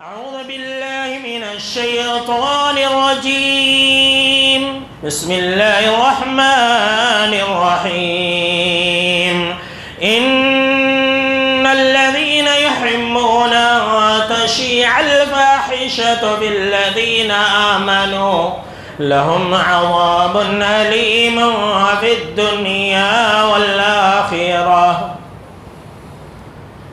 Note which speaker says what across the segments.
Speaker 1: أعوذ بالله من الشيطان الرجيم بسم الله الرحمن الرحيم إن الذين يحبون أن تشيع الفاحشة بالذين آمنوا لهم عذاب أليم في الدنيا والآخرة۔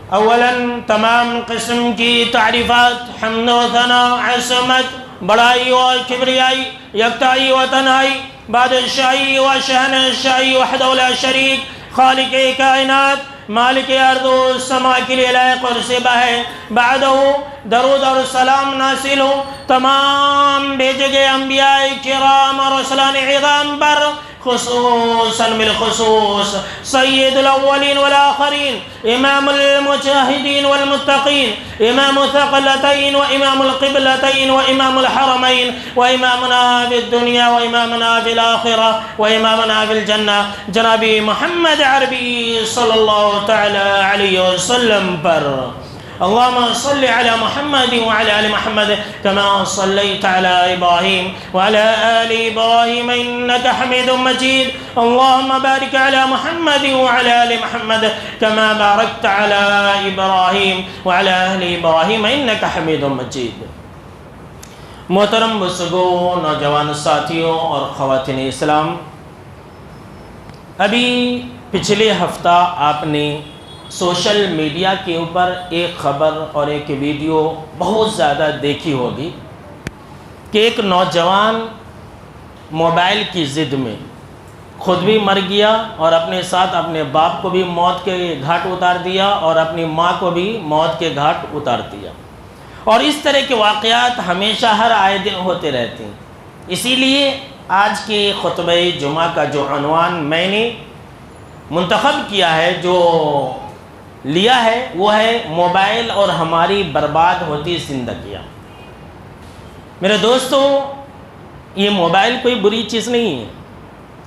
Speaker 1: اولاً تمام قسم کی تعریفات، حمد و ثنا، عظمت، بڑائی و کبریائی، یکتائی و تنہائی، بادشاہی و شہنشاہی وحدہ لا شریک، خالق کائنات، مالک ارض و سماء کے لیے لائق اور سبا ہے۔ بعدہ درود اور سلام نازل ہو تمام بھیجے گئے انبیاء کرام اور رسولان عظام پر، خصوصاً بالخصوص سید الاولین والآخرین، امام المجاہدین والمتقین، امام الثقلتین و امام القبلتین و امام الحرمین و امامنا فی الدنیا و امامنا فی الآخرہ و امامنا فی الجنہ، جناب محمد عربی صلی اللہ تعالی علیہ وسلم پر۔ اللهم صل على محمد وعلى آل محمد كما صليت على إبراهيم وعلى آل إبراهيم إنك حميد مجيد، اللهم بارك على محمد وعلى آل محمد كما باركت على إبراهيم وعلى آل إبراهيم إنك حميد مجيد۔ محترم بزرگوں، نوجوان ساتھیوں اور خواتین اسلام، ابھی پچھلے ہفتہ آپ نے سوشل میڈیا کے اوپر ایک خبر اور ایک ویڈیو بہت زیادہ دیکھی ہوگی کہ ایک نوجوان موبائل کی ضد میں خود بھی مر گیا اور اپنے ساتھ اپنے باپ کو بھی موت کے گھاٹ اتار دیا اور اپنی ماں کو بھی موت کے گھاٹ اتار دیا، اور اس طرح کے واقعات ہمیشہ ہر آئے دن ہوتے رہتے ہیں۔ اسی لیے آج کے خطبہ جمعہ کا جو عنوان میں نے منتخب کیا ہے، جو لیا ہے، وہ ہے موبائل اور ہماری برباد ہوتی زندگیاں۔ میرے دوستو، یہ موبائل کوئی بری چیز نہیں ہے،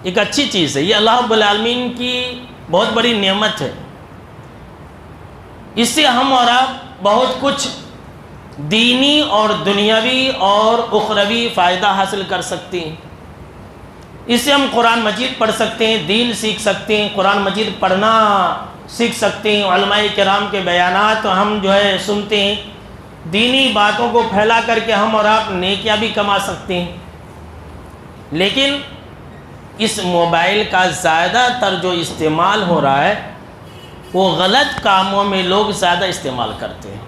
Speaker 1: ایک اچھی چیز ہے، یہ اللہ رب العالمین کی بہت بڑی نعمت ہے۔ اس سے ہم اور آپ بہت کچھ دینی اور دنیاوی اور اخروی فائدہ حاصل کر سکتے ہیں۔ اس سے ہم قرآن مجید پڑھ سکتے ہیں، دین سیکھ سکتے ہیں، قرآن مجید پڑھنا سیکھ سکتے ہیں، علماء کرام کے بیانات ہم سنتے ہیں، دینی باتوں کو پھیلا کر کے ہم اور آپ نیکیاں بھی کما سکتے ہیں۔ لیکن اس موبائل کا زیادہ تر جو استعمال ہو رہا ہے، وہ غلط کاموں میں لوگ زیادہ استعمال کرتے ہیں۔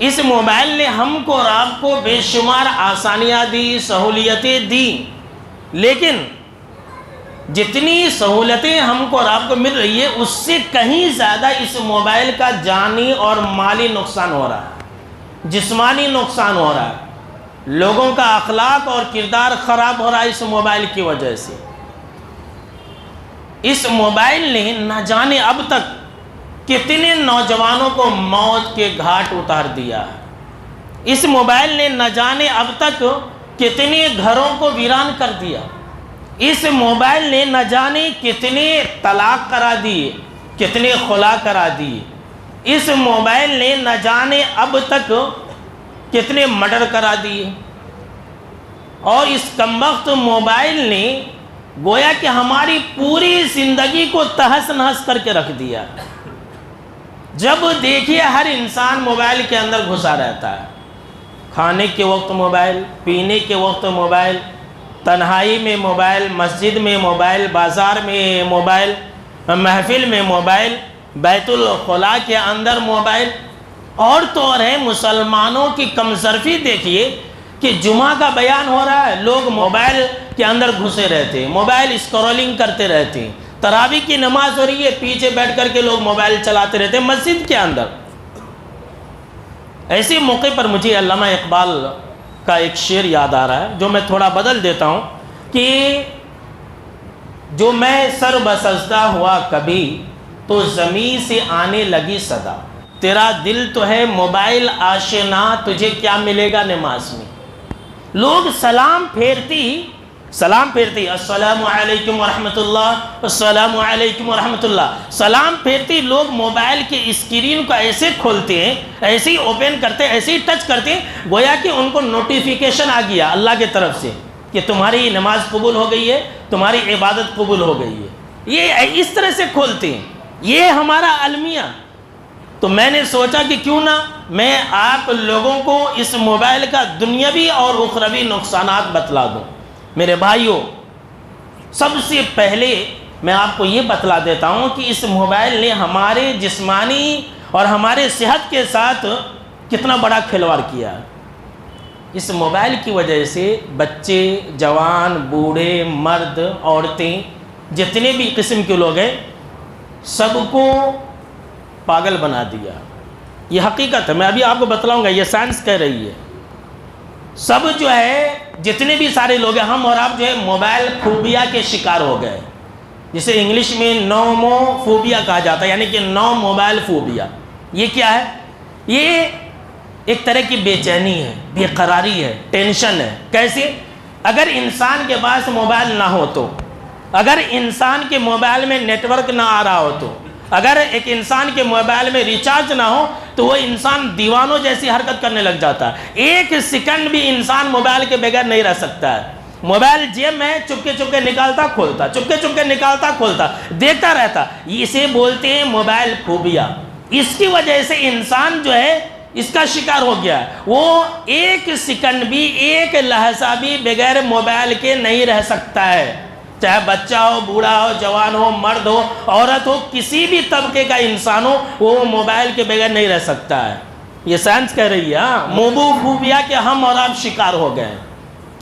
Speaker 1: اس موبائل نے ہم کو اور آپ کو بے شمار آسانیاں دی، سہولیتیں دی، لیکن جتنی سہولتیں ہم کو اور آپ کو مل رہی ہے، اس سے کہیں زیادہ اس موبائل کا جانی اور مالی نقصان ہو رہا ہے، جسمانی نقصان ہو رہا ہے، لوگوں کا اخلاق اور کردار خراب ہو رہا ہے اس موبائل کی وجہ سے۔ اس موبائل نے نہ جانے اب تک کتنے نوجوانوں کو موت کے گھاٹ اتار دیا ہے، اس موبائل نے نہ جانے اب تک کتنے گھروں کو ویران کر دیا، اس موبائل نے نہ جانے کتنے طلاق کرا دیے، کتنے خلا کرا دیے، اس موبائل نے نہ جانے اب تک کتنے مرڈر کرا دیے، اور اس کمبخت موبائل نے گویا کہ ہماری پوری زندگی کو تہس نہس کر کے رکھ دیا۔ جب دیکھیے ہر انسان موبائل کے اندر گھسا رہتا ہے، کھانے کے وقت موبائل، پینے کے وقت موبائل، تنہائی میں موبائل، مسجد میں موبائل، بازار میں موبائل، محفل میں موبائل، بیت الخلاء کے اندر موبائل، اور تو اور ہے مسلمانوں کی کمظرفی دیکھیے کہ جمعہ کا بیان ہو رہا ہے، لوگ موبائل کے اندر گھسے رہتے ہیں، موبائل اسکرولنگ کرتے رہتے ہیں، تراویح کی نماز ہو رہی ہے، پیچھے بیٹھ کر کے لوگ موبائل چلاتے رہتے ہیں مسجد کے اندر۔ ایسے موقع پر مجھے علامہ اقبال کا ایک شعر یاد آ رہا ہے، جو میں تھوڑا بدل دیتا ہوں کہ جو میں سر بسجدہ ہوا کبھی تو زمین سے آنے لگی صدا، تیرا دل تو ہے موبائل آشنا، تجھے کیا ملے گا نماز میں۔ لوگ سلام پھیرتی سلام پھیرتی السلام علیکم ورحمۃ اللہ، السلام علیکم ورحمۃ اللہ، سلام پھیرتی لوگ موبائل کی اسکرین کو ایسے کھولتے ہیں، ایسے ہی اوپن کرتے ہیں، ایسے ہی ٹچ کرتے ہیں گویا کہ ان کو نوٹیفیکیشن آ گیا اللہ کی طرف سے کہ تمہاری نماز قبول ہو گئی ہے، تمہاری عبادت قبول ہو گئی ہے. یہ اس طرح سے کھولتے ہیں، یہ ہمارا المیہ. تو میں نے سوچا کہ کیوں نہ میں آپ لوگوں کو اس موبائل کا دنیاوی اور اخروی نقصانات بتلا دوں. میرے بھائیوں، سب سے پہلے میں آپ کو یہ بتلا دیتا ہوں کہ اس موبائل نے ہمارے جسمانی اور ہمارے صحت کے ساتھ کتنا بڑا کھلواڑ کیا ہے. اس موبائل کی وجہ سے بچے، جوان، بوڑھے، مرد، عورتیں، جتنے بھی قسم کے لوگ ہیں سب کو پاگل بنا دیا. یہ حقیقت ہے، میں ابھی آپ کو بتلاؤں گا، یہ سائنس کہہ رہی ہے. سب جو ہے جتنے بھی سارے لوگ ہیں، ہم اور آپ جو ہے موبائل فوبیا کے شکار ہو گئے، جسے انگلش میں نومو فوبیا کہا جاتا ہے، یعنی کہ نو موبائل فوبیا. یہ کیا ہے؟ یہ ایک طرح کی بے چینی ہے، بے قراری ہے، ٹینشن ہے. کیسے؟ اگر انسان کے پاس موبائل نہ ہو تو، اگر انسان کے موبائل میں نیٹ ورک نہ آ رہا ہو تو، اگر ایک انسان کے موبائل میں ریچارج نہ ہو تو وہ انسان دیوانوں جیسی حرکت کرنے لگ جاتا ہے. ایک سیکنڈ بھی انسان موبائل کے بغیر نہیں رہ سکتا ہے. موبائل جیب میں چپکے چپکے نکالتا کھولتا، چپکے چپکے نکالتا کھولتا، دیکھتا رہتا. اسے بولتے ہیں موبائل فوبیا. اس کی وجہ سے انسان جو ہے اس کا شکار ہو گیا ہے. وہ ایک سیکنڈ بھی، ایک لحظہ بھی بغیر موبائل کے نہیں رہ سکتا ہے. چاہے بچہ ہو، بوڑھا ہو، جوان ہو، مرد ہو، عورت ہو، کسی بھی طبقے کا انسان ہو، وہ موبائل کے بغیر نہیں رہ سکتا ہے. یہ سائنس کہہ رہی ہے موبائل فوبیا کہ ہم اور آپ شکار ہو گئے.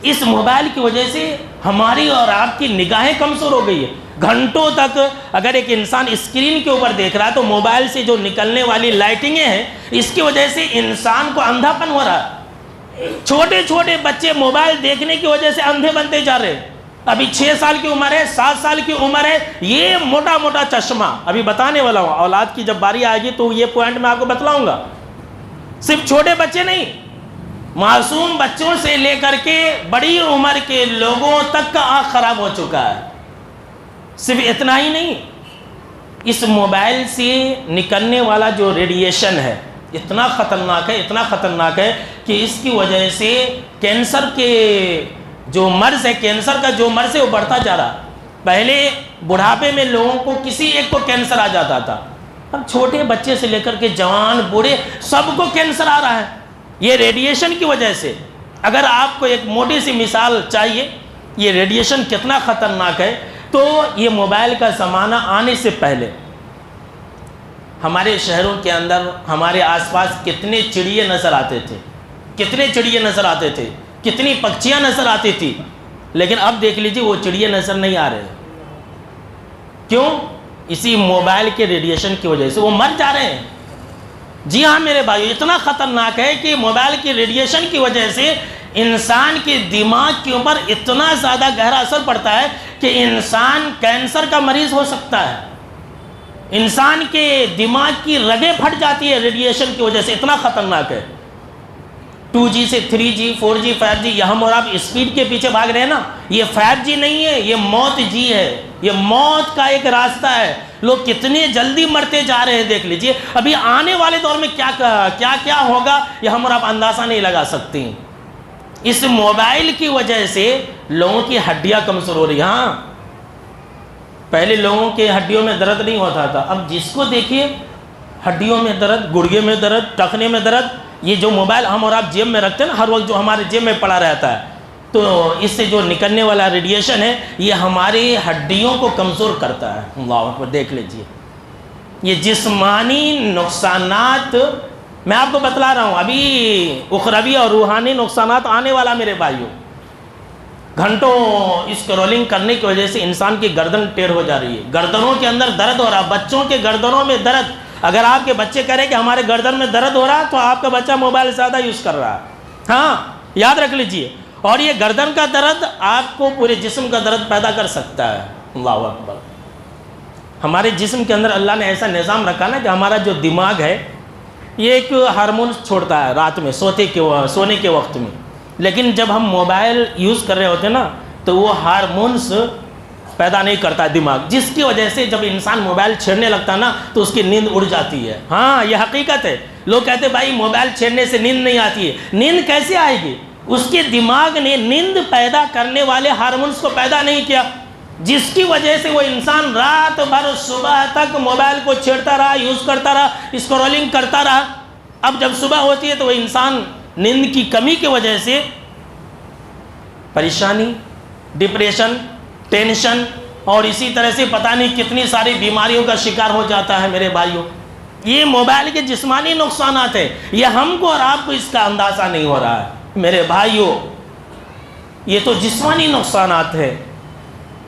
Speaker 1: اس موبائل کی وجہ سے ہماری اور آپ کی نگاہیں کمزور ہو گئی ہے. گھنٹوں تک اگر ایک انسان اسکرین کے اوپر دیکھ رہا ہے تو موبائل سے جو نکلنے والی لائٹنگیں ہیں اس کی وجہ سے انسان کو اندھا پن ہو رہا ہے. چھوٹے چھوٹے بچے موبائل دیکھنے کی وجہ سے اندھے بنتے جا رہے ہیں. ابھی 6 سال کی عمر ہے، 7 سال کی عمر ہے، یہ موٹا موٹا چشمہ ابھی بتانے والا ہوں. اولاد کی جب باری آئے گی تو یہ پوائنٹ میں آپ کو بتلاؤں گا. صرف چھوٹے بچے نہیں، معصوم بچوں سے لے کر کے بڑی عمر کے لوگوں تک کا آنکھ خراب ہو چکا ہے. صرف اتنا ہی نہیں، اس موبائل سے نکلنے والا جو ریڈیشن ہے اتنا خطرناک ہے، اتنا خطرناک ہے کہ اس کی وجہ سے کینسر کے جو مرض ہے، کینسر کا جو مرض ہے وہ بڑھتا جا رہا. پہلے بڑھاپے میں لوگوں کو کسی ایک کو کینسر آ جاتا تھا، اب چھوٹے بچے سے لے کر کے جوان، بوڑھے، سب کو کینسر آ رہا ہے. یہ ریڈیشن کی وجہ سے. اگر آپ کو ایک موٹی سی مثال چاہیے یہ ریڈیشن کتنا خطرناک ہے تو یہ موبائل کا زمانہ آنے سے پہلے ہمارے شہروں کے اندر، ہمارے آس پاس کتنے چڑیے نظر آتے تھے، کتنے چڑیے نظر آتے تھے، کتنی پکچیاں نظر آتی تھی. لیکن اب دیکھ لیجیے وہ چڑیے نظر نہیں آ رہے. کیوں؟ اسی موبائل کے ریڈیشن کی وجہ سے وہ مر جا رہے ہیں. جی ہاں میرے بھائیو، اتنا خطرناک ہے کہ موبائل کی ریڈیشن کی وجہ سے انسان کے دماغ کے اوپر اتنا زیادہ گہرا اثر پڑتا ہے کہ انسان کینسر کا مریض ہو سکتا ہے. انسان کے دماغ کی رگیں پھٹ جاتی ہے ریڈیشن کی وجہ سے. اتنا خطرناک ہے. 2G سے 3G، 4G، 5G، یہ ہم اور آپ اسپیڈ کے پیچھے بھاگ رہے ہیں نا. یہ 5G نہیں ہے، یہ موت جی ہے. یہ موت کا ایک راستہ ہے. لوگ کتنے جلدی مرتے جا رہے ہیں دیکھ لیجئے. ابھی آنے والے دور میں کیا ہوگا یہ ہم اور آپ اندازہ نہیں لگا سکتے. اس موبائل کی وجہ سے لوگوں کی ہڈیاں کمزور ہو رہی ہیں. ہاں، پہلے لوگوں کے ہڈیوں میں درد نہیں ہوتا تھا، اب جس کو دیکھیے ہڈیوں میں درد، گڑگے میں درد، ٹخنے میں درد. یہ جو موبائل ہم اور آپ جیب میں رکھتے ہیں نا، ہر وقت جو ہمارے جیب میں پڑا رہتا ہے، تو اس سے جو نکلنے والا ریڈیشن ہے یہ ہماری ہڈیوں کو کمزور کرتا ہے. اللہ اکبر، دیکھ لیجئے. یہ جسمانی نقصانات میں آپ کو بتلا رہا ہوں. ابھی اخروی اور روحانی نقصانات آنے والا میرے بھائیوں. گھنٹوں اسکرولنگ کرنے کی وجہ سے انسان کی گردن ٹیڑھ ہو جا رہی ہے. گردنوں کے اندر درد ہو رہا، بچوں کے گردنوں میں درد. اگر آپ کے بچے کہہ رہے کہ ہمارے گردن میں درد ہو رہا تو آپ کا بچہ موبائل زیادہ یوز کر رہا ہے. ہاں، یاد رکھ لیجئے. اور یہ گردن کا درد آپ کو پورے جسم کا درد پیدا کر سکتا ہے. اللہ اکبر. ہمارے جسم کے اندر اللہ نے ایسا نظام رکھا نا کہ ہمارا جو دماغ ہے یہ ایک ہارمون چھوڑتا ہے رات میں سونے کے وقت میں. لیکن جب ہم موبائل یوز کر رہے ہوتے ہیں نا تو وہ ہارمونس پیدا نہیں کرتا دماغ، جس کی وجہ سے جب انسان موبائل چھیڑنے لگتا نا تو اس کی نیند اڑ جاتی ہے۔ ہاں یہ حقیقت ہے۔ لوگ کہتے ہیں بھائی موبائل چھیڑنے سے نیند نہیں آتی ہے۔ نیند کیسے آئے گی؟ اس کے دماغ نے نیند پیدا کرنے والے ہارمونس کو پیدا نہیں کیا، جس کی وجہ سے وہ انسان رات بھر صبح تک موبائل کو چھیڑتا رہا، یوز کرتا رہا، اسکرولنگ کرتا رہا۔ اب جب صبح ہوتی ہے تو وہ انسان نیند کی کمی کی وجہ سے پریشانی، ڈپریشن، ٹینشن اور اسی طرح سے پتہ نہیں کتنی ساری بیماریوں کا شکار ہو جاتا ہے۔ میرے بھائیوں، یہ موبائل کے جسمانی نقصانات ہیں، یہ ہم کو اور آپ کو اس کا اندازہ نہیں ہو رہا ہے۔ میرے بھائیوں، یہ تو جسمانی نقصانات ہیں،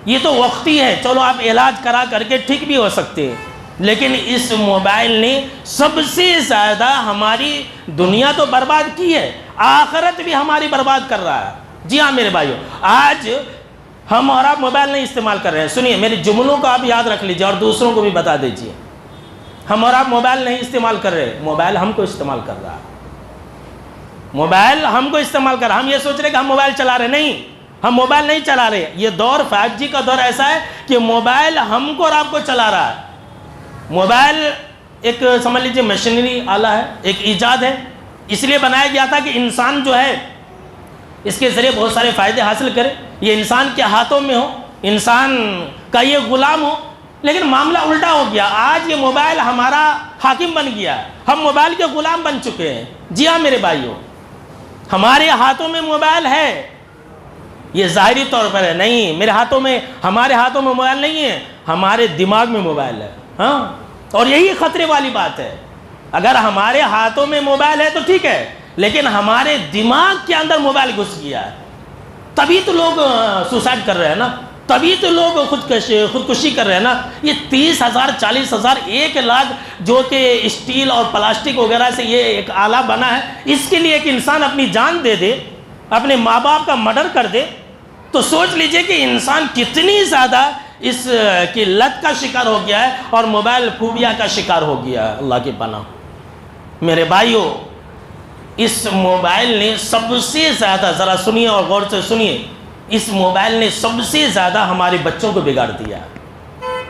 Speaker 1: یہ تو وقتی ہے، چلو آپ علاج کرا کر کے ٹھیک بھی ہو سکتے ہیں، لیکن اس موبائل نے سب سے زیادہ ہماری دنیا تو برباد کی ہے، آخرت بھی ہماری برباد کر رہا ہے۔ جی ہاں میرے بھائیوں، آج ہم اور آپ موبائل نہیں استعمال کر رہے ہیں۔ سنیے میرے جملوں کو آپ یاد رکھ لیجئے اور دوسروں کو بھی بتا دیجئے۔ ہم اور آپ موبائل نہیں استعمال کر رہے، موبائل ہم کو استعمال کر رہا ہے۔ موبائل ہم کو استعمال کر رہا ہے۔ ہم یہ سوچ رہے کہ ہم موبائل چلا رہے، نہیں، ہم موبائل نہیں چلا رہے۔ یہ دور 5G کا دور ایسا ہے کہ موبائل ہم کو اور آپ کو چلا رہا ہے۔ موبائل ایک سمجھ لیجئے مشینری آلہ ہے، ایک ایجاد ہے، اس لیے بنایا گیا تھا کہ انسان جو ہے اس کے ذریعے بہت سارے فائدے حاصل کرے، یہ انسان کے ہاتھوں میں ہو، انسان کا یہ غلام ہو۔ لیکن معاملہ الٹا ہو گیا، آج یہ موبائل ہمارا حاکم بن گیا، ہم موبائل کے غلام بن چکے ہیں۔ جی ہاں میرے بھائیوں، ہمارے ہاتھوں میں موبائل ہے، یہ ظاہری طور پر ہے، نہیں میرے ہاتھوں میں، ہمارے ہاتھوں میں موبائل نہیں ہے، ہمارے دماغ میں موبائل ہے۔ ہاں، اور یہی خطرے والی بات ہے۔ اگر ہمارے ہاتھوں میں موبائل ہے تو ٹھیک ہے، لیکن ہمارے دماغ کے اندر موبائل گھس گیا ہے، تبھی تو لوگ سوسائڈ کر رہے ہیں نا، تبھی تو لوگ خودکشی کر رہے ہیں نا۔ یہ 30,000 40,000 1,00,000 جو کہ اسٹیل اور پلاسٹک وغیرہ سے یہ ایک آلہ بنا ہے، اس کے لیے ایک انسان اپنی جان دے دے، اپنے ماں باپ کا مرڈر کر دے، تو سوچ لیجئے کہ انسان کتنی زیادہ اس کی لت کا شکار ہو گیا ہے اور موبائل فوبیا کا شکار ہو گیا ہے۔ اللہ کی پناہ۔ میرے بھائیوں، اس موبائل نے سب سے زیادہ، ذرا سنیے اور غور سے سنیے، اس موبائل نے سب سے زیادہ ہمارے بچوں کو بگاڑ دیا ہے،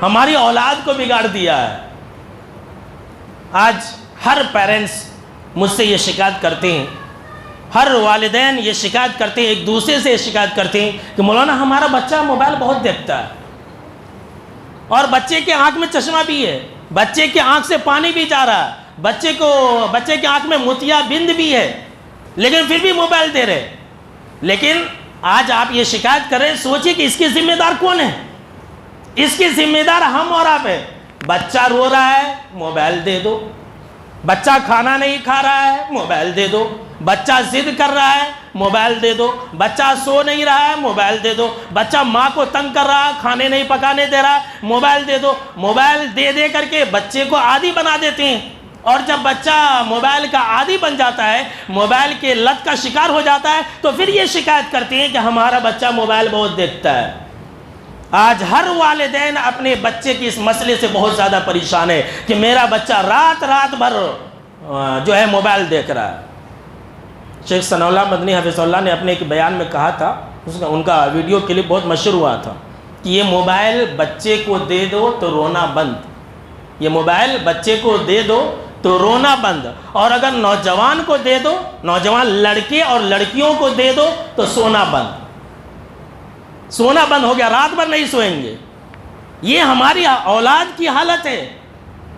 Speaker 1: ہماری اولاد کو بگاڑ دیا ہے۔ آج ہر پیرنٹس مجھ سے یہ شکایت کرتے ہیں، ہر والدین یہ شکایت کرتے ہیں، ایک دوسرے سے یہ شکایت کرتے ہیں کہ مولانا ہمارا بچہ موبائل بہت دیکھتا ہے، اور بچے کے آنکھ میں چشمہ بھی ہے، بچے کے آنکھ سے پانی بھی جا رہا ہے، بچے کے آنکھ میں موتیا بند بھی ہے، لیکن پھر بھی موبائل دے رہے۔ لیکن آج آپ یہ شکایت کر رہے ہیں، سوچئے کہ اس کی ذمہ دار کون ہے؟ اس کی ذمہ دار ہم اور آپ ہیں۔ بچہ رو رہا ہے، موبائل دے دو۔ بچہ کھانا نہیں کھا رہا ہے، موبائل دے دو۔ بچہ ضد کر رہا ہے، موبائل دے دو۔ بچہ سو نہیں رہا ہے، موبائل دے دو۔ بچہ ماں کو تنگ کر رہا ہے، کھانے نہیں پکانے دے رہا ہے، موبائل دے دو۔ موبائل دے دے کر کے بچے کو عادی بنا دیتے ہیں، اور جب بچہ موبائل کا عادی بن جاتا ہے، موبائل کے لت کا شکار ہو جاتا ہے، تو پھر یہ شکایت کرتے ہیں کہ ہمارا بچہ موبائل بہت دیکھتا ہے۔ آج ہر والدین اپنے بچے کی اس مسئلے سے بہت زیادہ پریشان ہے کہ میرا بچہ رات بھر جو ہے موبائل دیکھ رہا ہے۔ شیخ ثناء اللہ مدنی حفظہ اللہ نے اپنے ایک بیان میں کہا تھا، ان کا ویڈیو کلپ بہت مشہور ہوا تھا، کہ یہ موبائل بچے کو دے دو تو رونا بند، یہ موبائل بچے کو دے دو تو رونا بند، اور اگر نوجوان کو دے دو، نوجوان لڑکے اور لڑکیوں کو دے دو تو سونا بند، سونا بند ہو گیا، رات بھر نہیں سوئیں گے۔ یہ ہماری اولاد کی حالت ہے۔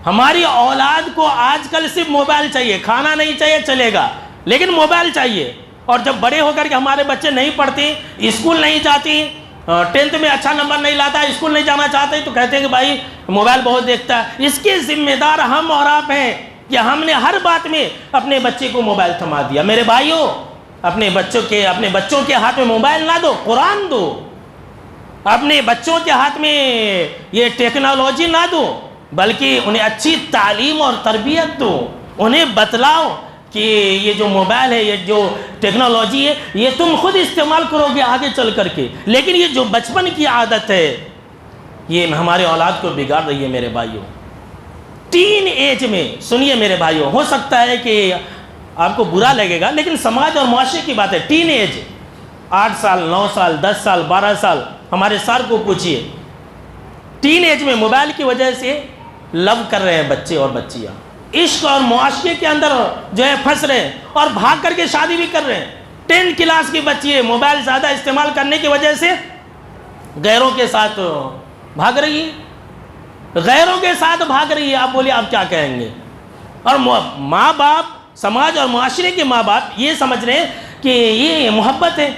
Speaker 1: ہماری اولاد کو آج کل صرف موبائل چاہیے، کھانا نہیں چاہیے چلے گا، لیکن موبائل چاہیے۔ اور جب بڑے ہو کر کے ہمارے بچے نہیں پڑھتے، اسکول نہیں جاتی، 10th میں اچھا نمبر نہیں لاتا، اسکول نہیں جانا چاہتے، تو کہتے ہیں کہ بھائی موبائل بہت دیکھتا ہے۔ اس کے ذمہ دار ہم اور آپ ہیں کہ ہم نے ہر بات میں اپنے بچے کو موبائل تھما دیا۔ میرے بھائیوں، اپنے بچوں کے ہاتھ میں موبائل نہ دو، قرآن دو۔ اپنے بچوں کے ہاتھ میں یہ ٹیکنالوجی نہ دو، بلکہ انہیں اچھی تعلیم اور تربیت دو۔ انہیں بتلاؤ کہ یہ جو موبائل ہے، یہ جو ٹیکنالوجی ہے، یہ تم خود استعمال کرو گے آگے چل کر کے، لیکن یہ جو بچپن کی عادت ہے یہ ہمارے اولاد کو بگاڑ رہی ہے۔ میرے بھائیوں، ٹین ایج میں، سنیے میرے بھائیوں، ہو سکتا ہے کہ آپ کو برا لگے گا، لیکن سماج اور معاشرے کی بات ہے، ٹین ایج، 8 سال 9 سال 10 سال 12 سال، ہمارے سر کو پوچھئے، ٹین ایج میں موبائل کی وجہ سے لو کر رہے ہیں بچے اور بچیاں، عشق اور معاشقے کے اندر جو ہے پھنس رہے ہیں اور بھاگ کر کے شادی بھی کر رہے ہیں۔ 10 کلاس کی بچی ہے، موبائل زیادہ استعمال کرنے کی وجہ سے غیروں کے ساتھ بھاگ رہی ہے، غیروں کے ساتھ بھاگ رہی ہے۔ آپ بولیے آپ کیا کہیں گے؟ اور ماں باپ، سماج اور معاشرے کے ماں باپ یہ سمجھ رہے ہیں کہ یہ محبت ہے،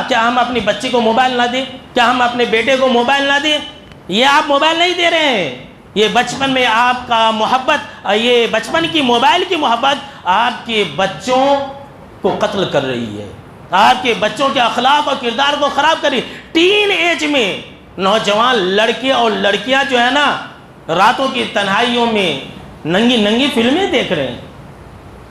Speaker 1: کیا ہم اپنی بچی کو موبائل نہ دیں؟ کیا ہم اپنے بیٹے کو موبائل نہ دیں؟ یہ آپ موبائل نہیں دے رہے ہیں، یہ بچپن میں آپ کا محبت، یہ بچپن کی موبائل کی محبت آپ کے بچوں کو قتل کر رہی ہے، آپ کے بچوں کے اخلاق اور کردار کو خراب کر رہی ہے۔ ٹین ایج میں نوجوان لڑکے اور لڑکیاں جو ہے نا، راتوں کی تنہائیوں میں ننگی ننگی فلمیں دیکھ رہے ہیں۔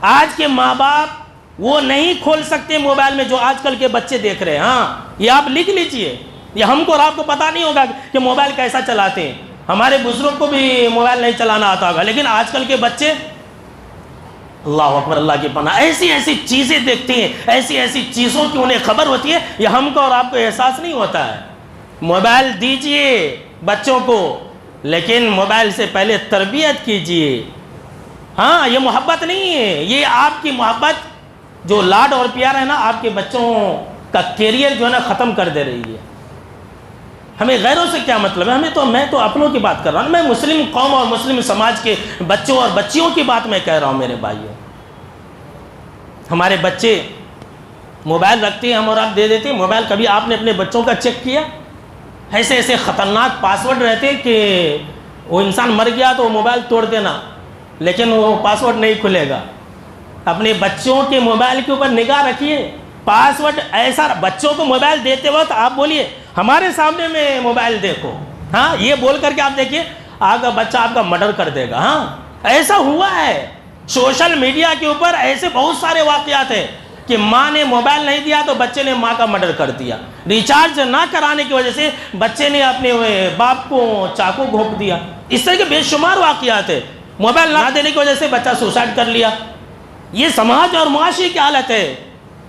Speaker 1: آج کے ماں باپ وہ نہیں کھول سکتے موبائل میں جو آج کل کے بچے دیکھ رہے ہیں۔ ہاں، یہ آپ لکھ لیجئے، یہ ہم کو اور آپ کو پتا نہیں ہوگا کہ موبائل کیسا چلاتے ہیں، ہمارے بزرگ کو بھی موبائل نہیں چلانا آتا ہوگا، لیکن آج کل کے بچے، اللہ اکبر، اللہ کی پناہ، ایسی ایسی چیزیں دیکھتے ہیں، ایسی ایسی چیزوں کی انہیں خبر ہوتی ہے، یہ ہم کو اور آپ کو احساس نہیں ہوتا ہے۔ موبائل دیجئے بچوں کو، لیکن موبائل سے پہلے تربیت کیجئے۔ ہاں، یہ محبت نہیں ہے، یہ آپ کی محبت جو لاڈ اور پیار ہے نا، آپ کے بچوں کا کیریئر جو ہے نا ختم کر دے رہی ہے۔ ہمیں غیروں سے کیا مطلب ہے؟ میں تو اپنوں کی بات کر رہا ہوں، میں مسلم قوم اور مسلم سماج کے بچوں اور بچیوں کی بات میں کہہ رہا ہوں۔ میرے بھائیوں، ہمارے بچے موبائل رکھتے ہیں، ہم اور آپ دے دیتے ہیں موبائل۔ کبھی آپ نے اپنے بچوں کا چیک کیا؟ ایسے ایسے خطرناک پاسورڈ رہتے کہ وہ انسان مر گیا تو موبائل توڑ دینا، لیکن وہ پاسورڈ نہیں کھلے گا۔ اپنے بچوں کے موبائل کے اوپر نگاہ رکھیے، پاسورڈ ایسا، بچوں کو موبائل دیتے وقت آپ بولیے ہمارے سامنے میں موبائل دیکھو، ہاں، یہ بول کر کے آپ دیکھیے آپ کا بچہ آپ کا مرڈر کر دے گا۔ ہاں، ایسا ہوا ہے، سوشل میڈیا کے اوپر ایسے بہت سارے واقعات ہیں کہ ماں نے موبائل نہیں دیا تو بچے نے ماں کا مرڈر کر دیا، ریچارج نہ کرانے کی وجہ سے بچے نے اپنے باپ کو چاقو گھونپ دیا۔ اس طرح کے بے شمار واقعات ہیں، موبائل نہ دینے کی وجہ سے بچہ سوسائڈ کر لیا۔ یہ سماج اور معاشرے کی حالت ہے۔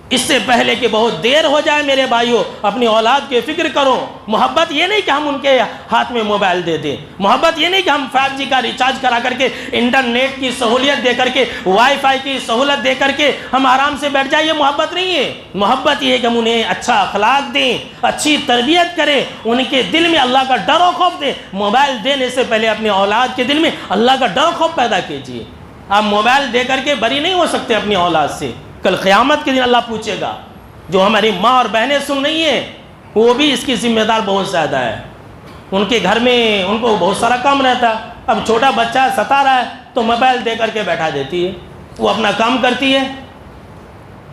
Speaker 1: اس سے پہلے کہ بہت دیر ہو جائے میرے بھائیوں، اپنی اولاد کی فکر کرو۔ محبت یہ نہیں کہ ہم ان کے ہاتھ میں موبائل دے دیں، محبت یہ نہیں کہ ہم 5G کا ریچارج کرا کر کے، انٹرنیٹ کی سہولیت دے کر کے، وائی فائی کی سہولت دے کر کے ہم آرام سے بیٹھ جائیں، یہ محبت نہیں ہے۔ محبت یہ ہے کہ ہم انہیں اچھا اخلاق دیں، اچھی تربیت کریں، ان کے دل میں اللہ کا ڈر و خوف دیں۔ موبائل دینے سے پہلے اپنے اولاد کے دل میں اللہ کا ڈر و خوف پیدا کیجیے۔ آپ موبائل دے کر کے بری نہیں ہو سکتے اپنی اولاد سے، کل قیامت کے دن اللہ پوچھے گا۔ جو ہماری ماں اور بہنیں سن رہی ہیں وہ بھی اس کی ذمہ دار بہت زیادہ ہے، ان کے گھر میں ان کو بہت سارا کام رہتا ہے۔ اب چھوٹا بچہ ستا رہا ہے تو موبائل دے کر کے بیٹھا دیتی ہے، وہ اپنا کام کرتی ہے۔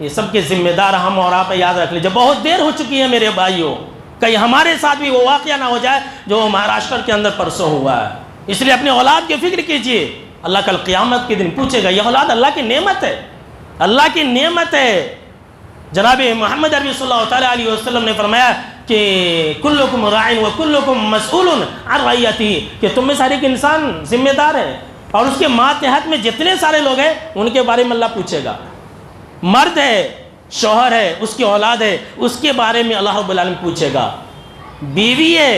Speaker 1: یہ سب کے ذمہ دار ہم اور آپ یاد رکھ لیجیے۔ بہت دیر ہو چکی ہے میرے بھائیوں، کہیں ہمارے ساتھ بھی وہ واقعہ نہ ہو جائے جو مہاراشٹر کے اندر پرسوں ہوا ہے۔ اس لیے اپنے اولاد کی فکر کیجیے، اللہ کل قیامت کے دن پوچھے گا۔ یہ اولاد اللہ کی نعمت ہے، اللہ کی نعمت ہے۔ جناب محمد عربی صلی اللہ تعالیٰ علیہ وسلم نے فرمایا کہ کلکم راعٍ وکلکم مسئول عن رعیتہ، کہ تم میں سارے ایک انسان ذمہ دار ہے، اور اس کے ماتحت میں جتنے سارے لوگ ہیں ان کے بارے میں اللہ پوچھے گا۔ مرد ہے، شوہر ہے، اس کی اولاد ہے، اس کے بارے میں اللہ رب العالمین پوچھے گا۔ بیوی ہے،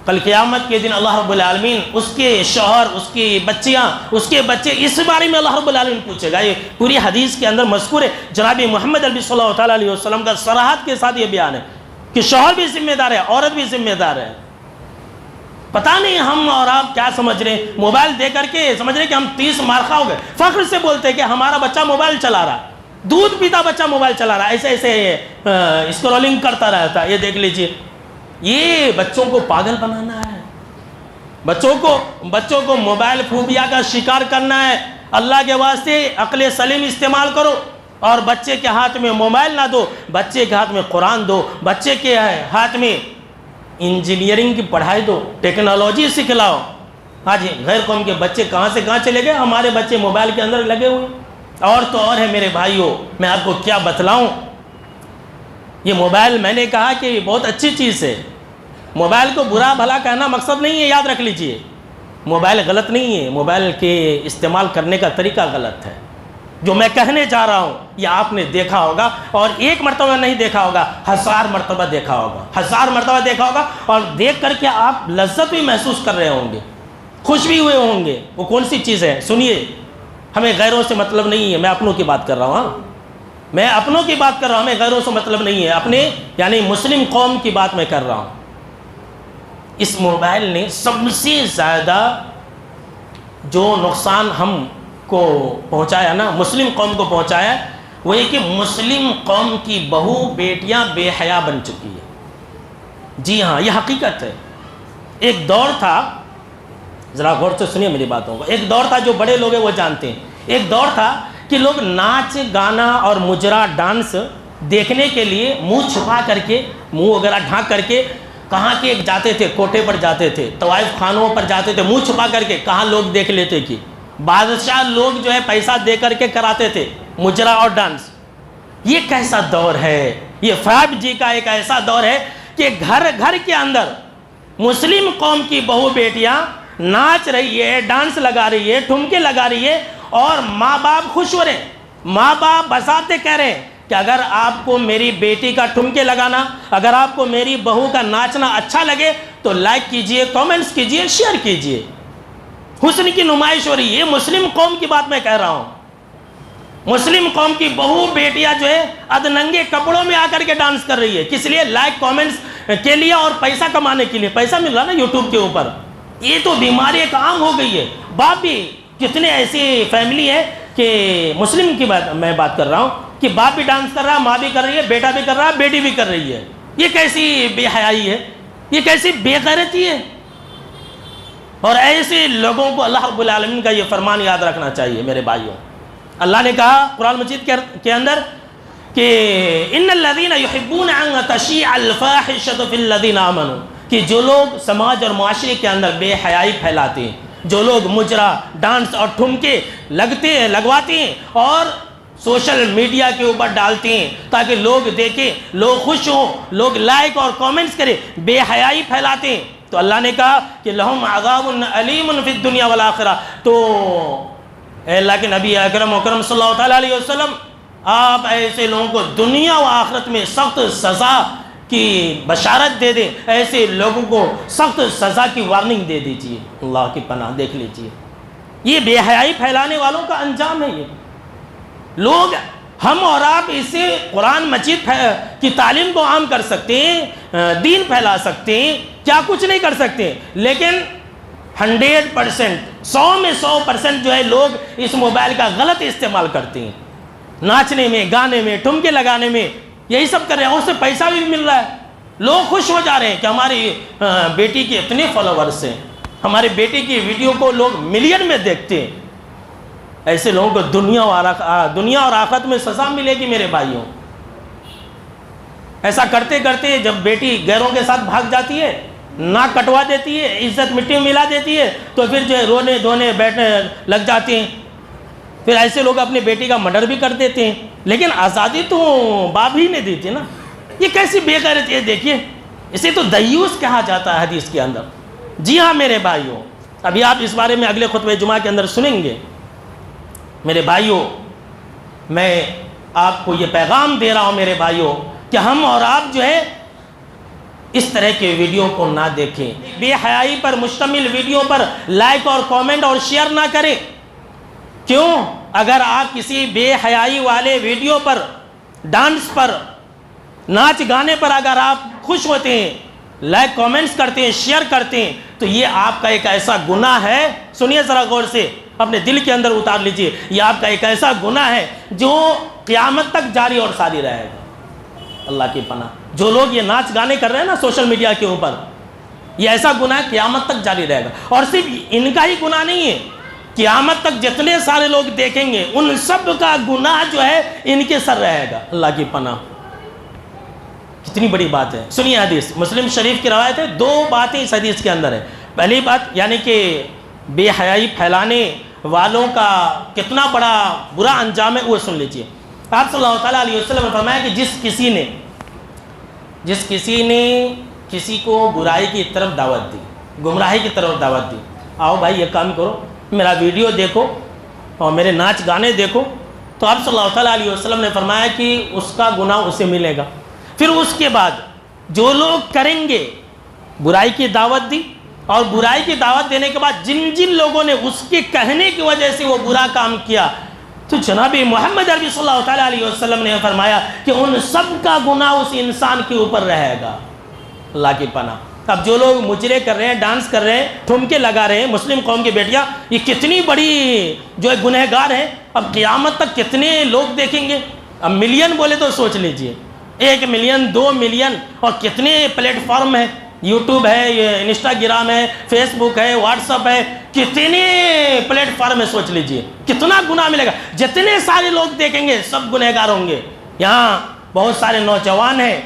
Speaker 1: کل قیامت کے دن اللہ رب العالمین اس کے شوہر، اس کی بچیاں، اس کے بچے، اس بارے میں اللہ رب العالمین پوچھے گا۔ یہ پوری حدیث کے اندر مذکور ہے، جناب محمد عربی صلی اللہ تعالیٰ علیہ وسلم کا صراحت کے ساتھ یہ بیان ہے کہ شوہر بھی ذمہ دار ہے، عورت بھی ذمہ دار ہے۔ پتہ نہیں ہم اور آپ کیا سمجھ رہے ہیں، موبائل دے کر کے سمجھ رہے ہیں کہ ہم 30 مارخہ ہو گئے، فخر سے بولتے ہیں کہ ہمارا بچہ موبائل چلا رہا، دودھ پیتا بچہ موبائل چلا رہا، ایسے ایسے اسکرولنگ کرتا رہتا۔ یہ دیکھ لیجئے، یہ بچوں کو پاگل بنانا ہے، بچوں کو موبائل فوبیا کا شکار کرنا ہے۔ اللہ کے واسطے عقل سلیم استعمال کرو، اور بچے کے ہاتھ میں موبائل نہ دو، بچے کے ہاتھ میں قرآن دو، بچے کے ہاتھ میں انجینئرنگ کی پڑھائی دو، ٹیکنالوجی سکھلاؤ۔ آج غیر قوم کے بچے کہاں سے کہاں چلے گئے، ہمارے بچے موبائل کے اندر لگے ہوئے۔ اور تو اور ہے میرے بھائیوں، میں آپ کو کیا بتلاؤں، یہ موبائل میں نے کہا کہ بہت اچھی چیز ہے، موبائل کو برا بھلا کہنا مقصد نہیں ہے، یاد رکھ لیجئے۔ موبائل غلط نہیں ہے، موبائل کے استعمال کرنے کا طریقہ غلط ہے۔ جو میں کہنے جا رہا ہوں یہ آپ نے دیکھا ہوگا، اور ایک مرتبہ نہیں دیکھا ہوگا، 1000 مرتبہ دیکھا ہوگا، 1000 مرتبہ دیکھا ہوگا، اور دیکھ کر کے آپ لذت بھی محسوس کر رہے ہوں گے، خوش بھی ہوئے ہوں گے۔ وہ کون سی چیز ہے؟ سنیے، ہمیں غیروں سے مطلب نہیں ہے، میں اپنوں کی بات کر رہا ہوں، ہاں میں اپنوں کی بات کر رہا ہوں، ہمیں غیروں سے مطلب نہیں ہے، اپنے یعنی مسلم قوم کی بات میں کر رہا ہوں۔ اس موبائل نے سب سے زیادہ جو نقصان ہم کو پہنچایا نا، مسلم قوم کو پہنچایا، وہ یہ کہ مسلم قوم کی بہو بیٹیاں بے حیا بن چکی ہے۔ جی ہاں، یہ حقیقت ہے۔ ایک دور تھا، ذرا غور سے سنیے میری باتوں کو، ایک دور تھا، جو بڑے لوگ ہیں وہ جانتے ہیں، ایک دور تھا کہ لوگ ناچ گانا اور مجرا ڈانس دیکھنے کے لیے منہ چھپا کر کے، منہ وغیرہ ڈھانک کر کے کہاں کے جاتے تھے، کوٹے پر جاتے تھے، طوائف خانوں پر جاتے تھے، منہ چھپا کر کے، کہاں لوگ دیکھ لیتے کہ بادشاہ لوگ جو ہے پیسہ دے کر کے کراتے تھے مجرا اور ڈانس۔ یہ کیسا دور ہے؟ یہ 5G کا ایک ایسا دور ہے کہ گھر گھر کے اندر مسلم قوم کی بہو بیٹیاں ناچ رہی ہے، ڈانس لگا رہی ہے، ٹھمکے لگا رہی ہے، اور ماں باپ خوش ہو رہے ہیں، ماں باپ بساتے کہہ رہے ہیں کہ اگر آپ کو میری بیٹی کا ٹھمکے لگانا، اگر آپ کو میری بہو کا ناچنا اچھا لگے تو لائک کیجئے، کامنٹس کیجئے، شیئر کیجئے۔ حسن کی نمائش ہو رہی ہے۔ مسلم قوم کی بات میں کہہ رہا ہوں، مسلم قوم کی بہو بیٹیاں جو ہے ادننگے کپڑوں میں آ کر کے ڈانس کر رہی ہے، کس لیے؟ لائک کامنٹس کے لیے اور پیسہ کمانے کے لیے، پیسہ مل رہا نا یوٹیوب کے اوپر۔ یہ تو بیماری ایک عام ہو گئی ہے۔ باپ بھی، کتنے ایسی فیملی ہے کہ مسلم کی بات میں بات کر رہا ہوں کہ باپ بھی ڈانس کر رہا ہے، ماں بھی کر رہی ہے، بیٹا بھی کر رہا ہے، بیٹی بھی کر رہی ہے۔ یہ کیسی بے حیائی ہے؟ یہ کیسی بے غیرتی ہے؟ اور ایسے لوگوں کو اللہ رب العالمین کا یہ فرمان یاد رکھنا چاہیے میرے بھائیوں۔ اللہ نے کہا قرآن مجید کے اندر کہ ان الذین یحبون ان تشیع الفاحشۃ فی الذین آمنوا، کہ جو لوگ سماج اور معاشرے کے اندر بے حیائی پھیلاتے ہیں، جو لوگ مجرا ڈانس اور ٹھمکے لگواتے ہیں اور سوشل میڈیا کے اوپر ڈالتے ہیں تاکہ لوگ دیکھیں، لوگ خوش ہوں، لوگ لائک اور کامنٹس کریں، بے حیائی پھیلاتے ہیں، تو اللہ نے کہا کہ لہم عذاب علیم فی الدنیا والآخرہ۔ تو اے اللہ کے نبی اکرم صلی اللہ تعالیٰ علیہ وسلم، آپ ایسے لوگوں کو دنیا و آخرت میں سخت سزا کی بشارت دے دیں، ایسے لوگوں کو سخت سزا کی وارننگ دے دیجیے۔ اللہ کی پناہ، دیکھ لیجیے، یہ بے حیائی پھیلانے والوں کا انجام ہے۔ یہ لوگ، ہم اور آپ اسے قرآن مجید کی تعلیم کو عام کر سکتے ہیں، دین پھیلا سکتے ہیں، کیا کچھ نہیں کر سکتے، لیکن 100%، 100 میں 100% جو ہے لوگ اس موبائل کا غلط استعمال کرتے ہیں، ناچنے میں، گانے میں، ٹھمکے لگانے میں، یہی سب کر رہے ہیں، اس سے پیسہ بھی مل رہا ہے، لوگ خوش ہو جا رہے ہیں کہ ہماری بیٹی کے اتنے فالوورز ہیں، ہماری بیٹی کی ویڈیو کو لوگ ملین میں دیکھتے ہیں۔ ایسے لوگوں کو دنیا اور آخرت میں سزا ملے گی میرے بھائیوں۔ ایسا کرتے کرتے جب بیٹی غیروں کے ساتھ بھاگ جاتی ہے، ناک کٹوا دیتی ہے، عزت مٹی میں ملا دیتی ہے، تو پھر جو ہے رونے دھونے بیٹھنے لگ جاتے ہیں، پھر ایسے لوگ اپنی بیٹی کا مرڈر بھی کر دیتے ہیں۔ لیکن آزادی تو باپ ہی نے دی تھی نا، یہ کیسی بے غیرتی ہے؟ دیکھیے، اسے تو دیوس کہا جاتا ہے حدیث کے اندر۔ جی ہاں میرے بھائیوں، ابھی آپ اس بارے میں اگلے خطبہ جمعہ کے اندر سنیں گے۔ میرے بھائیوں، میں آپ کو یہ پیغام دے رہا ہوں میرے بھائیوں کہ ہم اور آپ جو ہے اس طرح کے ویڈیو کو نہ دیکھیں، بے حیائی پر مشتمل ویڈیو پر لائک اور کامنٹ اور شیئر نہ کریں۔ کیوں؟ اگر آپ کسی بے حیائی والے ویڈیو پر، ڈانس پر، ناچ گانے پر اگر آپ خوش ہوتے ہیں، لائک کامنٹس کرتے ہیں، شیئر کرتے ہیں، تو یہ آپ کا ایک ایسا گناہ ہے، سنیے ذرا غور سے، اپنے دل کے اندر اتار لیجئے، یہ آپ کا ایک ایسا گناہ ہے جو قیامت تک جاری اور ساری رہے گا۔ اللہ کی پناہ، جو لوگ یہ ناچ گانے کر رہے ہیں نا سوشل میڈیا کے اوپر، یہ ایسا گناہ ہے قیامت تک جاری رہے گا۔ اور صرف ان کا ہی گناہ نہیں ہے، قیامت تک جتنے سارے لوگ دیکھیں گے ان سب کا گناہ جو ہے ان کے سر رہے گا۔ اللہ کی پناہ، کتنی بڑی بات ہے۔ سنیے حدیث، مسلم شریف کی روایت ہے، 2 باتیں اس حدیث کے اندر ہیں۔ پہلی بات یعنی کہ بے حیائی پھیلانے والوں کا کتنا بڑا برا انجام ہے، وہ سن لیجئے۔ آپ صلی اللہ تعالیٰ علیہ وسلم نے فرمایا کہ جس کسی نے کسی کو برائی کی طرف دعوت دی، گمراہی کی طرف دعوت دی، آؤ بھائی یہ کام کرو، میرا ویڈیو دیکھو اور میرے ناچ گانے دیکھو، تو آپ صلی اللہ علیہ وسلم نے فرمایا کہ اس کا گناہ اسے ملے گا۔ پھر اس کے بعد جو لوگ کریں گے، برائی کی دعوت دی، اور برائی کی دعوت دینے کے بعد جن جن لوگوں نے اس کے کہنے کی وجہ سے وہ برا کام کیا، تو جناب محمد عربی صلی اللہ علیہ وسلم نے فرمایا کہ ان سب کا گناہ اس انسان کے اوپر رہے گا۔ اللہ کی پناہ۔ اب جو لوگ مجرے کر رہے ہیں، ڈانس کر رہے ہیں، ٹھمکے لگا رہے ہیں، مسلم قوم کی بیٹیاں، یہ کتنی بڑی جو ہے گنہگار ہیں۔ اب قیامت تک کتنے لوگ دیکھیں گے؟ اب ملین بولے تو سوچ لیجئے، 1 ملین 2 ملین، اور کتنے پلیٹ فارم ہیں، یوٹیوب ہے، یہ انسٹاگرام ہے، فیس بک ہے، واٹس ایپ ہے، کتنے پلیٹ فارم ہے، سوچ لیجئے کتنا گناہ ملے گا۔ جتنے سارے لوگ دیکھیں گے سب گنہگار ہوں گے۔ یہاں بہت سارے نوجوان ہیں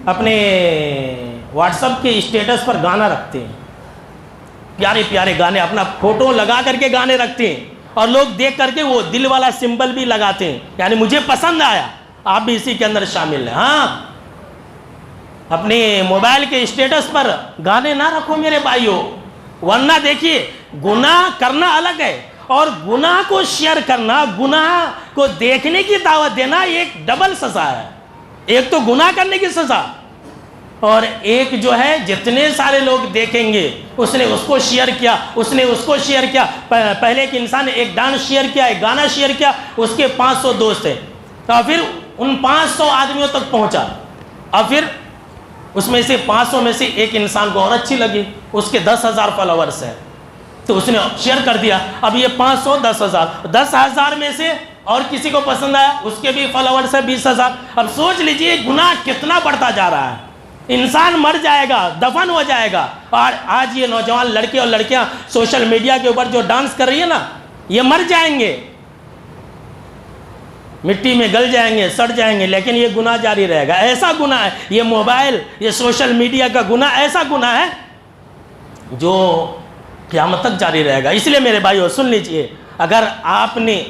Speaker 1: اپنے واٹس ایپ کے اسٹیٹس پر گانا رکھتے ہیں، پیارے پیارے گانے، اپنا فوٹو لگا کر کے گانے رکھتے ہیں، اور لوگ دیکھ کر کے وہ دل والا سمبل بھی لگاتے ہیں، یعنی مجھے پسند آیا، آپ بھی اسی کے اندر شامل ہیں۔ ہاں، اپنے موبائل کے اسٹیٹس پر گانے نہ رکھو میرے بھائیوں، ورنہ دیکھیے گناہ کرنا الگ ہے، اور گناہ کو شیئر کرنا، گناہ کو دیکھنے کی دعوت دینا، ایک ڈبل سزا ہے۔ ایک تو گناہ کرنے کی سزا، اور ایک جو ہے جتنے سارے لوگ دیکھیں گے، اس نے اس کو شیئر کیا، اس نے اس کو شیئر کیا۔ پہلے ایک انسان نے ایک ڈانس شیئر کیا، ایک گانا شیئر کیا، اس کے 500 دوست ہیں، اور پھر ان 500 آدمیوں تک پہنچا، اور پھر اس میں سے 500 میں سے ایک انسان کو اور اچھی لگی، اس کے 10,000 فالوورس ہیں، تو اس نے شیئر کر دیا۔ اب یہ 500 10,000، 10,000 میں سے اور کسی کو پسند آیا، اس کے بھی فالوورس ہے 20,000۔ اب سوچ لیجئے گناہ کتنا بڑھتا جا رہا ہے۔ انسان مر جائے گا، دفن ہو جائے گا، اور آج یہ نوجوان لڑکے اور لڑکیاں سوشل میڈیا کے اوپر جو ڈانس کر رہی ہے نا، یہ مر جائیں گے، مٹی میں گل جائیں گے، سڑ جائیں گے، لیکن یہ گناہ جاری رہے گا۔ ایسا گناہ ہے یہ موبائل، یہ سوشل میڈیا کا گناہ، ایسا گناہ ہے جو قیامت تک جاری رہے گا۔ اس لیے میرے بھائیو سن لیجئے، اگر آپ نے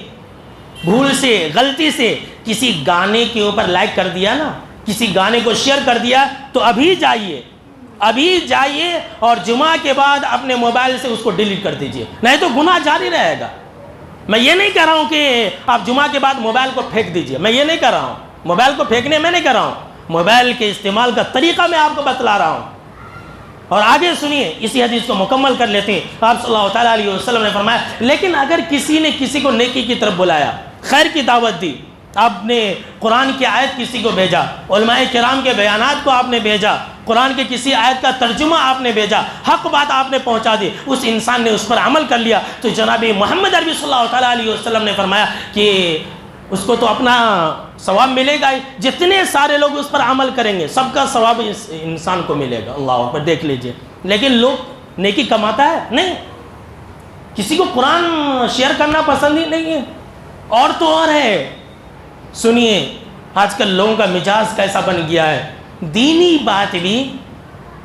Speaker 1: بھول سے، غلطی سے کسی گانے کے اوپر لائک کر دیا نا، کسی گانے کو شیئر کر دیا، تو ابھی جائیے اور جمعہ کے بعد اپنے موبائل سے اس کو ڈیلیٹ کر دیجئے، نہیں تو گناہ جاری رہے گا۔ میں یہ نہیں کہہ رہا ہوں کہ آپ جمعہ کے بعد موبائل کو پھینک دیجئے، میں یہ نہیں کہہ رہا ہوں، موبائل کو پھینکنے میں نہیں کہہ رہا ہوں، موبائل کے استعمال کا طریقہ میں آپ کو بتلا رہا ہوں۔ اور آگے سنیے، اسی حدیث کو مکمل کر لیتے ہیں۔ آپ صلی اللہ علیہ وسلم نے فرمایا، لیکن اگر کسی نے کسی کو نیکی کی طرف بلایا، خیر کی دعوت دی، آپ نے قرآن کی آیت کسی کو بھیجا، علماء کرام کے بیانات کو آپ نے بھیجا، قرآن کے کسی آیت کا ترجمہ آپ نے بھیجا، حق بات آپ نے پہنچا دی، اس انسان نے اس پر عمل کر لیا، تو جناب محمد عربی صلی اللہ علیہ وسلم نے فرمایا کہ اس کو تو اپنا ثواب ملے گا ہی، جتنے سارے لوگ اس پر عمل کریں گے سب کا ثواب اس انسان کو ملے گا۔ اللہ اکبر، دیکھ لیجئے۔ لیکن لوگ نیکی کماتا ہے نہیں، کسی کو قرآن شیئر کرنا پسند ہی نہیں ہے، اور تو اور ہے۔ سنیے آج کل لوگوں کا مزاج کیسا بن گیا ہے، دینی بات بھی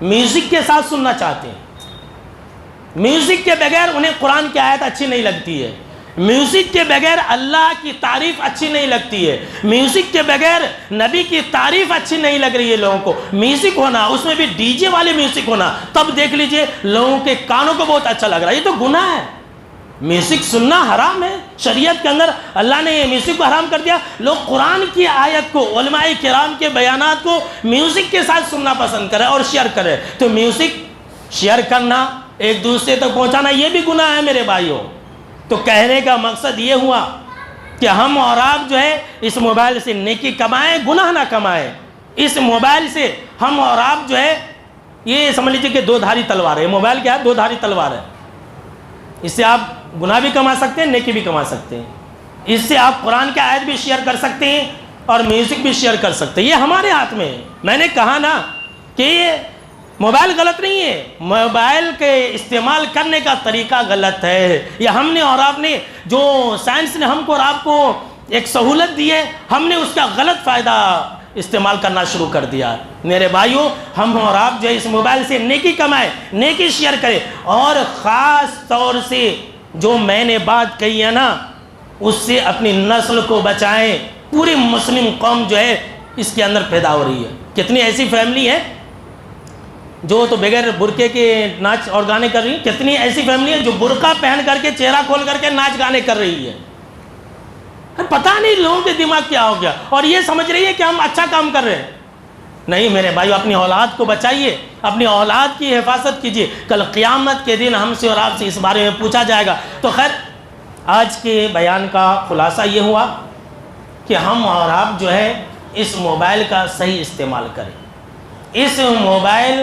Speaker 1: میوزک کے ساتھ سننا چاہتے ہیں، میوزک کے بغیر انہیں قرآن کی آیت اچھی نہیں لگتی ہے، میوزک کے بغیر اللہ کی تعریف اچھی نہیں لگتی ہے، میوزک کے بغیر نبی کی تعریف اچھی نہیں لگ رہی ہے لوگوں کو۔ میوزک ہونا، اس میں بھی ڈی جے والے میوزک ہونا، تب دیکھ لیجئے لوگوں کے کانوں کو بہت اچھا لگ رہا ہے۔ یہ تو گناہ ہے، میوزک سننا حرام ہے، شریعت کے اندر اللہ نے یہ میوزک کو حرام کر دیا۔ لوگ قرآن کی آیت کو، علماء کرام کے بیانات کو میوزک کے ساتھ سننا پسند کرے اور شیئر کرے، تو میوزک شیئر کرنا، ایک دوسرے تک پہنچانا، یہ بھی گناہ ہے میرے بھائیوں۔ تو کہنے کا مقصد یہ ہوا کہ ہم اور آپ جو ہے اس موبائل سے نیکی کمائیں، گناہ نہ کمائیں۔ اس موبائل سے ہم اور آپ جو ہے، یہ سمجھ لیجیے کہ 2 دھاری تلوار ہے، موبائل کیا ہے؟ 2 دھاری تلوار ہے۔ اس سے آپ گناہ بھی کما سکتے ہیں، نیکی بھی کما سکتے ہیں۔ اس سے آپ قرآن کی آیت بھی شیئر کر سکتے ہیں اور میوزک بھی شیئر کر سکتے ہیں، یہ ہمارے ہاتھ میں ہے۔ میں نے کہا نا کہ یہ موبائل غلط نہیں ہے، موبائل کے استعمال کرنے کا طریقہ غلط ہے۔ یہ ہم نے اور آپ نے، جو سائنس نے ہم کو اور آپ کو ایک سہولت دی ہے، ہم نے اس کا غلط فائدہ استعمال کرنا شروع کر دیا۔ میرے بھائیوں، ہم اور آپ جو ہے اس موبائل سے نیکی کمائیں، نیکی شیئر کریں، اور خاص طور سے جو میں نے بات کہی ہے نا، اس سے اپنی نسل کو بچائیں۔ پوری مسلم قوم جو ہے اس کے اندر پیدا ہو رہی ہے۔ کتنی ایسی فیملی ہے جو تو بغیر برقعے کے ناچ اور گانے کر رہی ہے، کتنی ایسی فیملی ہے جو برقع پہن کر کے، چہرہ کھول کر کے ناچ گانے کر رہی ہے۔ پتہ نہیں لوگوں کے دماغ کیا ہو گیا، اور یہ سمجھ رہی ہے کہ ہم اچھا کام کر رہے ہیں۔ نہیں میرے بھائیو، اپنی اولاد کو بچائیے، اپنی اولاد کی حفاظت کیجیے، کل قیامت کے دن ہم سے اور آپ سے اس بارے میں پوچھا جائے گا۔ تو خیر، آج کے بیان کا خلاصہ یہ ہوا کہ ہم اور آپ جو ہے اس موبائل کا صحیح استعمال کریں، اس موبائل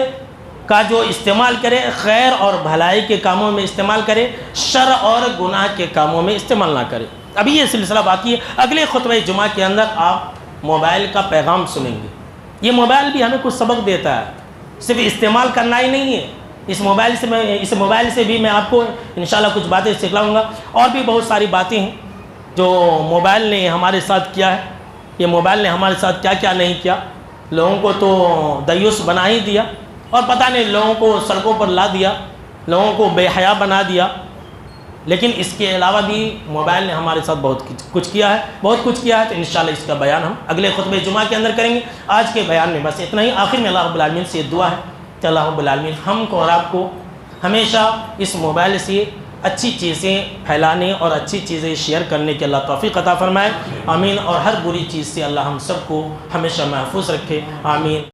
Speaker 1: کا جو استعمال کرے خیر اور بھلائی کے کاموں میں استعمال کرے، شر اور گناہ کے کاموں میں استعمال نہ کرے۔ ابھی یہ سلسلہ باقی ہے، اگلے خطبہ جمعہ کے اندر آپ موبائل کا پیغام سنیں گے۔ یہ موبائل بھی ہمیں کچھ سبق دیتا ہے، صرف استعمال کرنا ہی نہیں ہے، اس موبائل سے بھی میں آپ کو انشاءاللہ کچھ باتیں سکھلاؤں گا، اور بھی بہت ساری باتیں ہیں جو موبائل نے ہمارے ساتھ کیا ہے۔ یہ موبائل نے ہمارے ساتھ کیا کیا نہیں کیا، لوگوں کو تو دیوس بنا ہی دیا، اور پتہ نہیں لوگوں کو سڑکوں پر لا دیا، لوگوں کو بے حیا بنا دیا۔ لیکن اس کے علاوہ بھی موبائل نے ہمارے ساتھ بہت کچھ کیا ہے، تو انشاءاللہ اس کا بیان ہم اگلے خطبہ جمعہ کے اندر کریں گے۔ آج کے بیان میں بس اتنا ہی۔ آخر میں اللہ رب العالمین سے دعا ہے کہ اللہ رب العالمین ہم کو اور آپ کو ہمیشہ اس موبائل سے اچھی چیزیں پھیلانے اور اچھی چیزیں شیئر کرنے کے اللہ توفیق عطا فرمائے، آمین۔ اور ہر بری چیز سے اللہ ہم سب کو ہمیشہ محفوظ رکھے، آمین۔